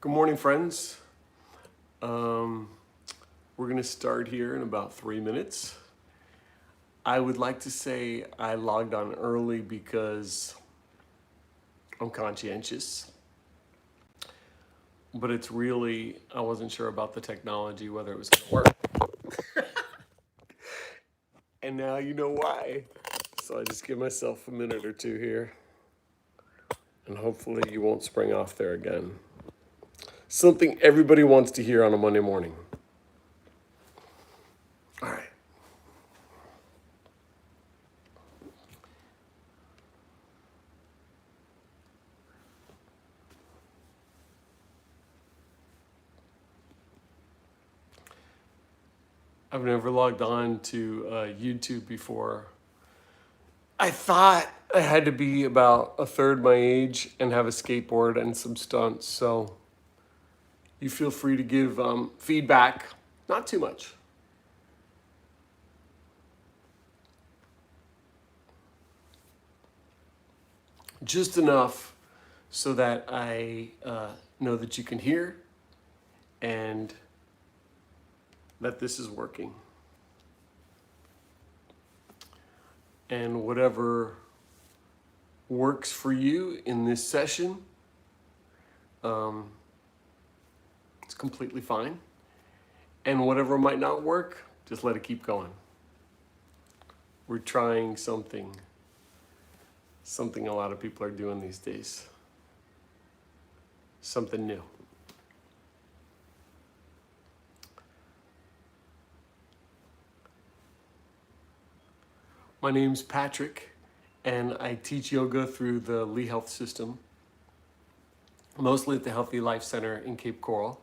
Good morning, friends. We're going to start here in about 3 minutes. I would like to say I logged on early because I'm conscientious, but it's really, I wasn't sure about the technology, whether it was going to work. And now you know why. So I just give myself a minute or two here, and hopefully you won't spring off there again. Something everybody wants to hear on a Monday morning. All right. I've never logged on to YouTube before. I thought I had to be about a third my age and have a skateboard and some stunts. So you feel free to give feedback, not too much. Just enough so that I know that you can hear and that this is working. And whatever works for you in this session, it's completely fine. And whatever might not work, just let it keep going. We're trying something a lot of people are doing these days. Something new. My name's Patrick, and I teach yoga through the Lee Health System, mostly at the Healthy Life Center in Cape Coral,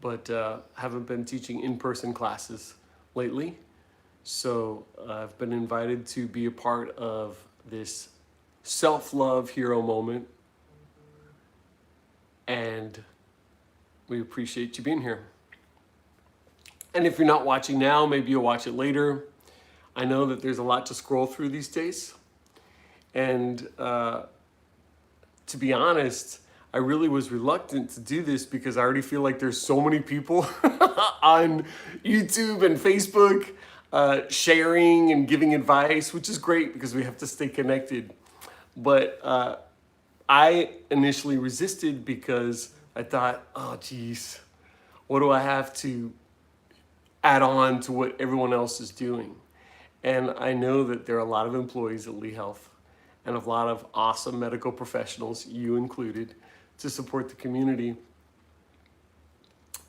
but haven't been teaching in-person classes lately. So I've been invited to be a part of this self-love hero moment, and we appreciate you being here. And if you're not watching now, maybe you'll watch it later. I know that there's a lot to scroll through these days. And to be honest, I really was reluctant to do this because I already feel like there's so many people on YouTube and Facebook sharing and giving advice, which is great because we have to stay connected. But I initially resisted because I thought, oh, geez, what do I have to add on to what everyone else is doing? And I know that there are a lot of employees at Lee Health and a lot of awesome medical professionals, you included, to support the community.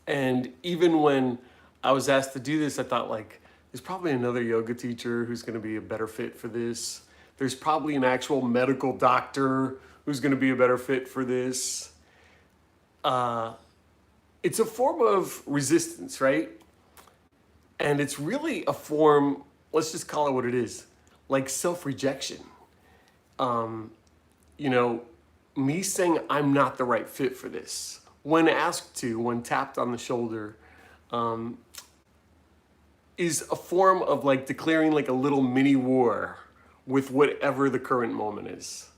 And even when I was asked to do this, I thought, like, there's probably another yoga teacher who's going to be a better fit for this. There's probably an actual medical doctor who's going to be a better fit for this. It's a form of resistance, right? And it's really a form, let's just call it what it is, like self-rejection. Me saying I'm not the right fit for this, when asked to, when tapped on the shoulder, is a form of like declaring like a little mini war with whatever the current moment is,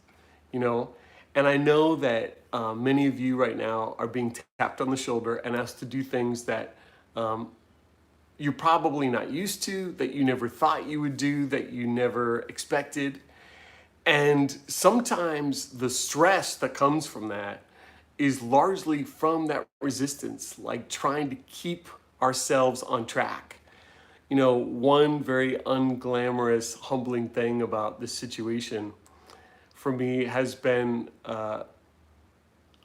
And I know that many of you right now are being tapped on the shoulder and asked to do things that you're probably not used to, that you never thought you would do, that you never expected. And sometimes the stress that comes from that is largely from that resistance, like trying to keep ourselves on track. One very unglamorous, humbling thing about this situation for me has been the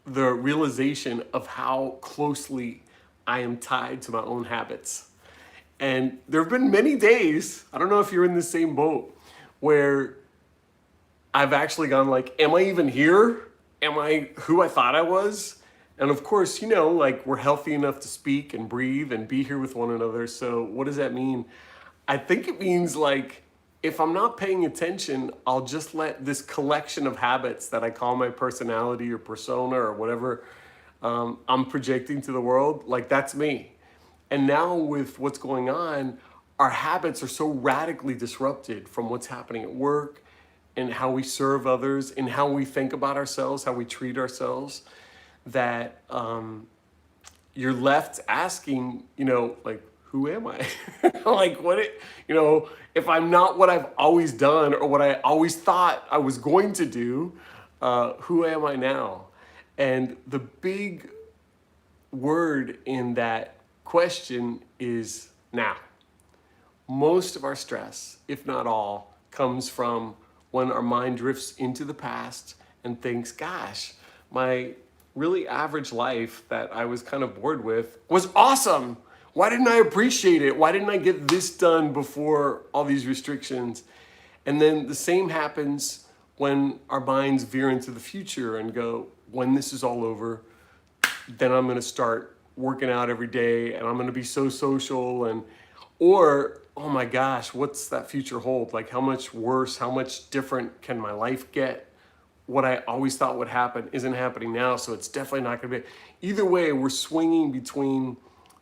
realization of how closely I am tied to my own habits. And there have been many days, I don't know if you're in the same boat, where I've actually gone like, am I even here? Am I who I thought I was? And of course, like we're healthy enough to speak and breathe and be here with one another. So what does that mean? I think it means like, if I'm not paying attention, I'll just let this collection of habits that I call my personality or persona or whatever I'm projecting to the world, like that's me. And now with what's going on, our habits are so radically disrupted from what's happening at work and how we serve others and how we think about ourselves, how we treat ourselves, that you're left asking, like, who am I? Like, if I'm not what I've always done or what I always thought I was going to do, who am I now? And the big word in that question is now. Most of our stress, if not all, comes from when our mind drifts into the past and thinks, gosh, my really average life that I was kind of bored with was awesome. Why didn't I appreciate it? Why didn't I get this done before all these restrictions? And then the same happens when our minds veer into the future and go, when this is all over, then I'm going to start working out every day and I'm going to be so social or oh my gosh, what's that future hold? Like, how much worse, how much different can my life get? What I always thought would happen isn't happening now, so it's definitely not going to be. Either way, we're swinging between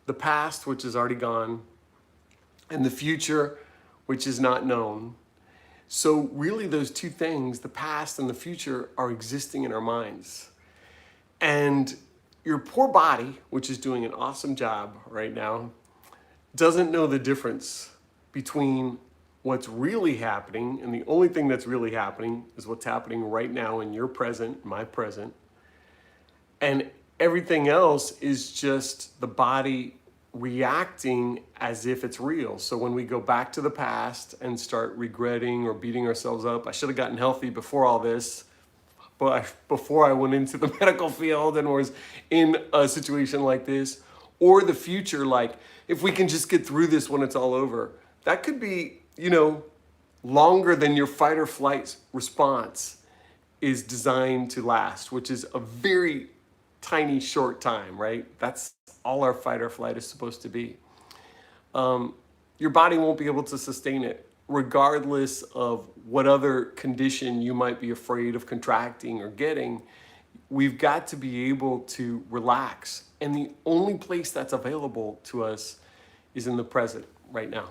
the past, which is already gone, and the future, which is not known. So really those two things, the past and the future, are existing in our minds. And your poor body, which is doing an awesome job right now, doesn't know the difference between what's really happening, and the only thing that's really happening is what's happening right now in your present, my present, and everything else is just the body reacting as if it's real. So when we go back to the past and start regretting or beating ourselves up, I should have gotten healthy before all this, but before I went into the medical field and was in a situation like this, or the future, like, if we can just get through this when it's all over, that could be, longer than your fight or flight response is designed to last, which is a very tiny, short time, right? That's all our fight or flight is supposed to be. Your body won't be able to sustain it, regardless of what other condition you might be afraid of contracting or getting. We've got to be able to relax. And the only place that's available to us is in the present right now.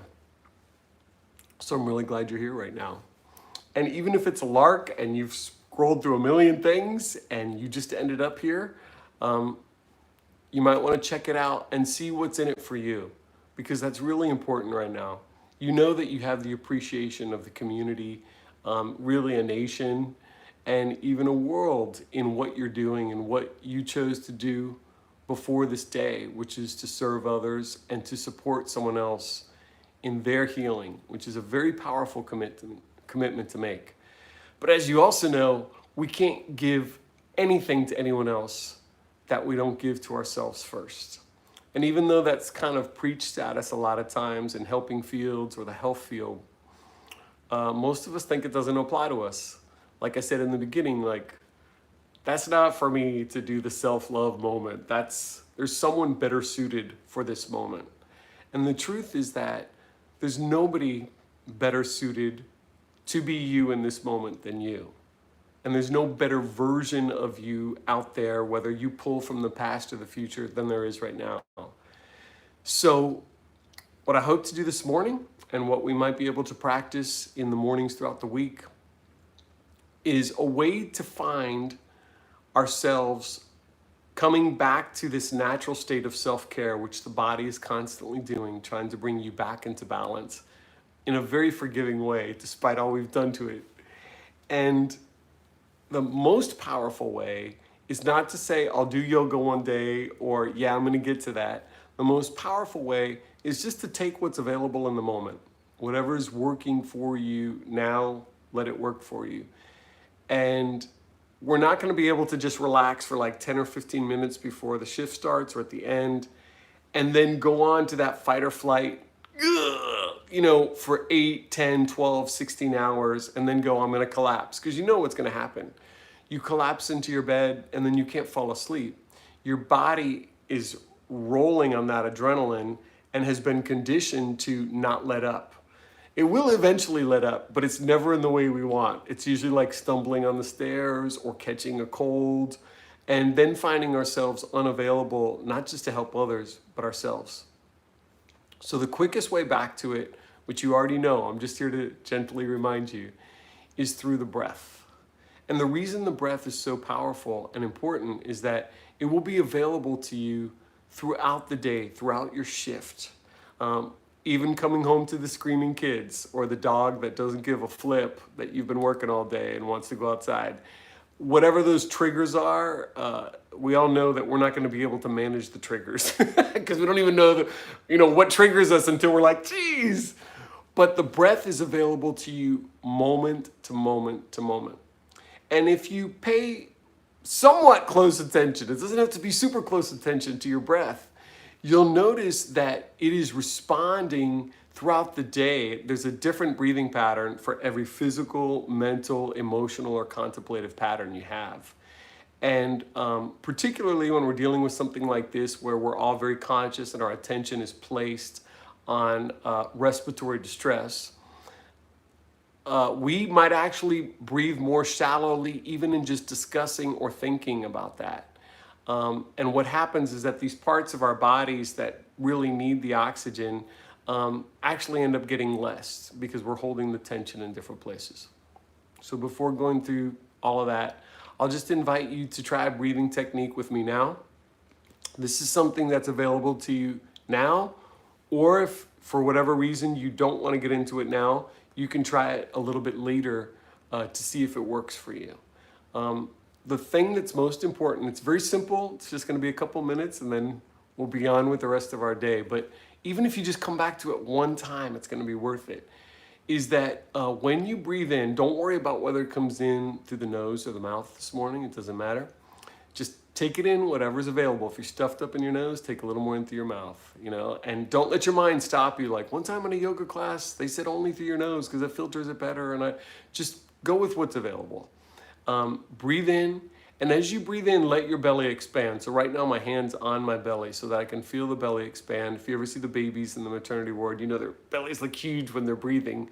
So I'm really glad you're here right now. And even if it's a lark and you've scrolled through a million things and you just ended up here, you might want to check it out and see what's in it for you, because that's really important right now. You know that you have the appreciation of the community, really a nation, and even a world in what you're doing and what you chose to do before this day, which is to serve others and to support someone else in their healing, which is a very powerful commitment to make. But as you also know, we can't give anything to anyone else that we don't give to ourselves first. And even though that's kind of preached at us a lot of times in helping fields or the health field, most of us think it doesn't apply to us. Like I said in the beginning, that's not for me to do the self-love moment. There's someone better suited for this moment. And the truth is that there's nobody better suited to be you in this moment than you. And there's no better version of you out there, whether you pull from the past or the future, than there is right now. So what I hope to do this morning, and what we might be able to practice in the mornings throughout the week, is a way to find ourselves coming back to this natural state of self-care, which the body is constantly doing, trying to bring you back into balance in a very forgiving way, despite all we've done to it. And the most powerful way is not to say, I'll do yoga one day, or yeah, I'm gonna get to that. The most powerful way is just to take what's available in the moment. Whatever is working for you now, let it work for you. And we're not going to be able to just relax for like 10 or 15 minutes before the shift starts or at the end, and then go on to that fight or flight, for 8, 10, 12, 16 hours, and then go, I'm going to collapse. Because you know what's going to happen. You collapse into your bed, and then you can't fall asleep. Your body is rolling on that adrenaline and has been conditioned to not let up. It will eventually let up, but it's never in the way we want. It's usually like stumbling on the stairs or catching a cold, and then finding ourselves unavailable, not just to help others, but ourselves. So the quickest way back to it, which you already know, I'm just here to gently remind you, is through the breath. And the reason the breath is so powerful and important is that it will be available to you throughout the day, throughout your shift. Even coming home to the screaming kids or the dog that doesn't give a flip that you've been working all day and wants to go outside. Whatever those triggers are, we all know that we're not going to be able to manage the triggers because we don't even know what triggers us until we're like, geez. But the breath is available to you moment to moment to moment. And if you pay somewhat close attention, it doesn't have to be super close attention to your breath, you'll notice that it is responding throughout the day. There's a different breathing pattern for every physical, mental, emotional, or contemplative pattern you have. And particularly when we're dealing with something like this, where we're all very conscious and our attention is placed on respiratory distress, we might actually breathe more shallowly, even in just discussing or thinking about that. And what happens is that these parts of our bodies that really need the oxygen actually end up getting less because we're holding the tension in different places. So before going through all of that, I'll just invite you to try a breathing technique with me now. This is something that's available to you now, or if for whatever reason you don't want to get into it now, you can try it a little bit later to see if it works for you. The thing that's most important, it's very simple. It's just going to be a couple minutes and then we'll be on with the rest of our day. But even if you just come back to it one time, it's going to be worth it. Is that when you breathe in, don't worry about whether it comes in through the nose or the mouth this morning. It doesn't matter. Just take it in, whatever's available. If you're stuffed up in your nose, take a little more in through your mouth, and don't let your mind stop you. Like one time in a yoga class, they said only through your nose because it filters it better. And I just go with what's available. Breathe in. And as you breathe in, let your belly expand. So right now my hand's on my belly so that I can feel the belly expand. If you ever see the babies in the maternity ward, their bellies look huge when they're breathing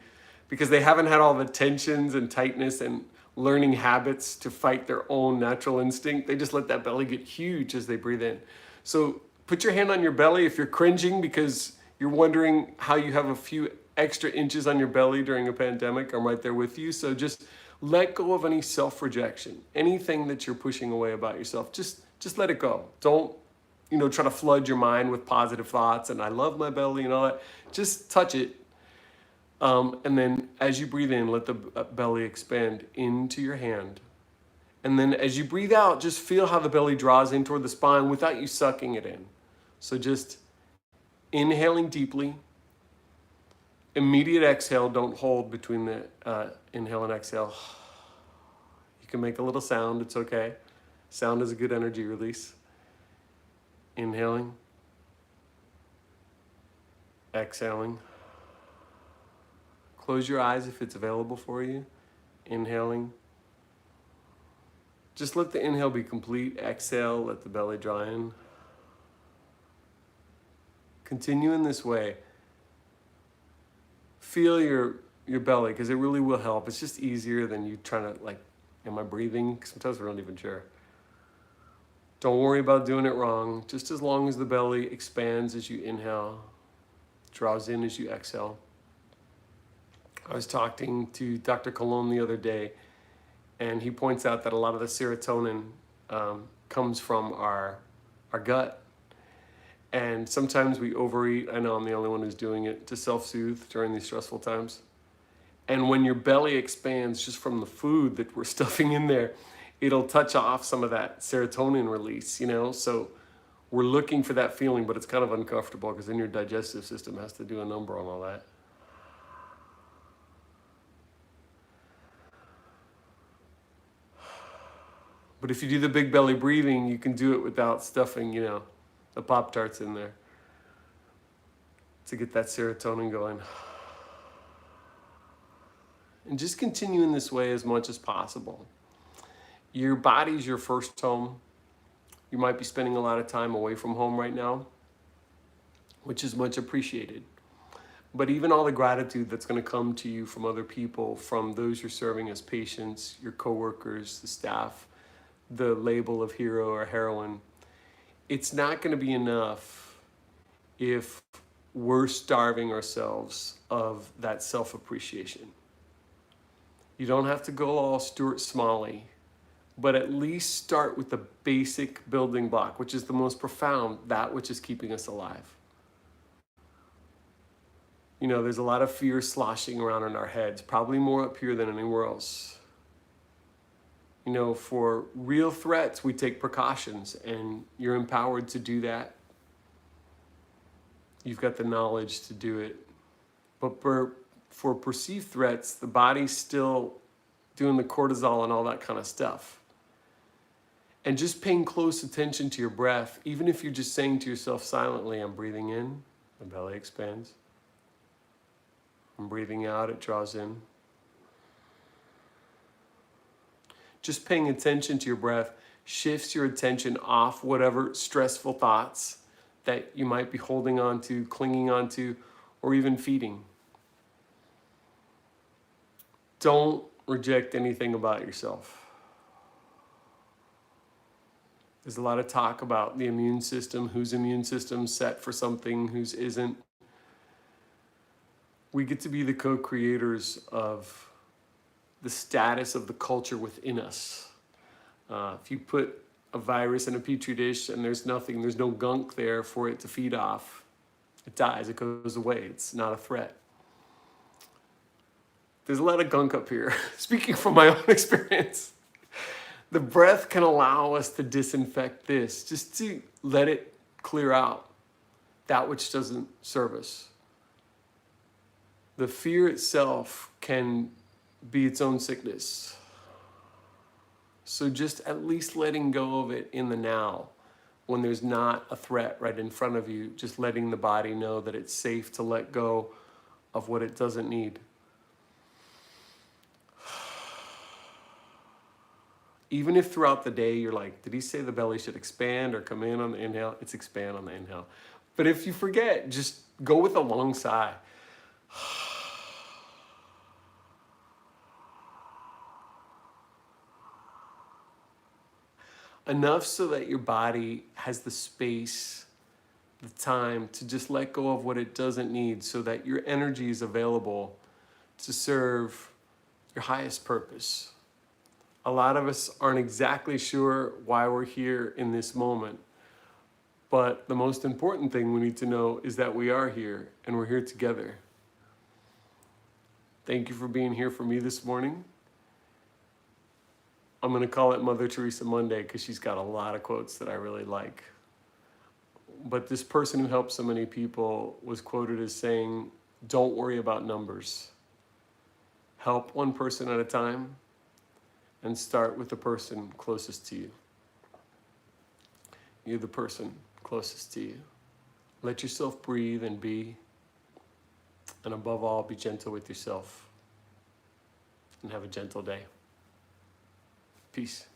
because they haven't had all the tensions and tightness and learning habits to fight their own natural instinct. They just let that belly get huge as they breathe in. So put your hand on your belly if you're cringing because you're wondering how you have a few extra inches on your belly during a pandemic. I'm right there with you. So just let go of any self-rejection, anything that you're pushing away about yourself. Just let it go. Don't, try to flood your mind with positive thoughts and I love my belly and all that. Just touch it. And then as you breathe in, let the belly expand into your hand. And then as you breathe out, just feel how the belly draws in toward the spine without you sucking it in. So just inhaling deeply. Immediate exhale, don't hold between the inhale and exhale. You can make a little sound, it's okay. Sound is a good energy release. Inhaling. Exhaling. Close your eyes if it's available for you. Inhaling. Just let the inhale be complete. Exhale, let the belly draw in. Continue in this way. Feel your belly because it really will help. It's just easier than you trying to am I breathing? Sometimes we're not even sure. Don't worry about doing it wrong. Just as long as the belly expands as you inhale, draws in as you exhale. I was talking to Dr. Colon the other day, and he points out that a lot of the serotonin comes from our gut. And sometimes we overeat. I know I'm the only one who's doing it to self-soothe during these stressful times. And when your belly expands just from the food that we're stuffing in there, it'll touch off some of that serotonin release, So we're looking for that feeling, but it's kind of uncomfortable because then your digestive system has to do a number on all that. But if you do the big belly breathing, you can do it without stuffing, the Pop-Tarts in there to get that serotonin going. And just continue in this way as much as possible. Your body's your first home. You might be spending a lot of time away from home right now, which is much appreciated. But even all the gratitude that's going to come to you from other people, from those you're serving as patients, your coworkers, the staff, the label of hero or heroine, it's not going to be enough if we're starving ourselves of that self-appreciation. You don't have to go all Stuart Smalley, but at least start with the basic building block, which is the most profound, that which is keeping us alive. You know, there's a lot of fear sloshing around in our heads, probably more up here than anywhere else. You know, for real threats, we take precautions, and you're empowered to do that. You've got the knowledge to do it. But for perceived threats, the body's still doing the cortisol and all that kind of stuff. And just paying close attention to your breath, even if you're just saying to yourself silently, I'm breathing in, the belly expands. I'm breathing out, it draws in. Just paying attention to your breath shifts your attention off whatever stressful thoughts that you might be holding on to, clinging on to, or even feeding. Don't reject anything about yourself. There's a lot of talk about the immune system, whose immune system's set for something, whose isn't. We get to be the co-creators of the status of the culture within us. If you put a virus in a petri dish and there's no gunk there for it to feed off, it dies, it goes away, it's not a threat. There's a lot of gunk up here. Speaking from my own experience, the breath can allow us to disinfect this, just to let it clear out that which doesn't serve us. The fear itself can be its own sickness. So just at least letting go of it in the now, when there's not a threat right in front of you, just letting the body know that it's safe to let go of what it doesn't need. Even if throughout the day you're like, did he say the belly should expand or come in on the inhale? It's expand on the inhale. But if you forget, just go with a long sigh. Enough so that your body has the space, the time to just let go of what it doesn't need, so that your energy is available to serve your highest purpose. A lot of us aren't exactly sure why we're here in this moment, but the most important thing we need to know is that we are here and we're here together. Thank you for being here for me this morning. I'm going to call it Mother Teresa Monday because she's got a lot of quotes that I really like. But this person who helped so many people was quoted as saying, don't worry about numbers. Help one person at a time and start with the person closest to you. You're the person closest to you. Let yourself breathe and be. And above all, be gentle with yourself. And have a gentle day. Peace.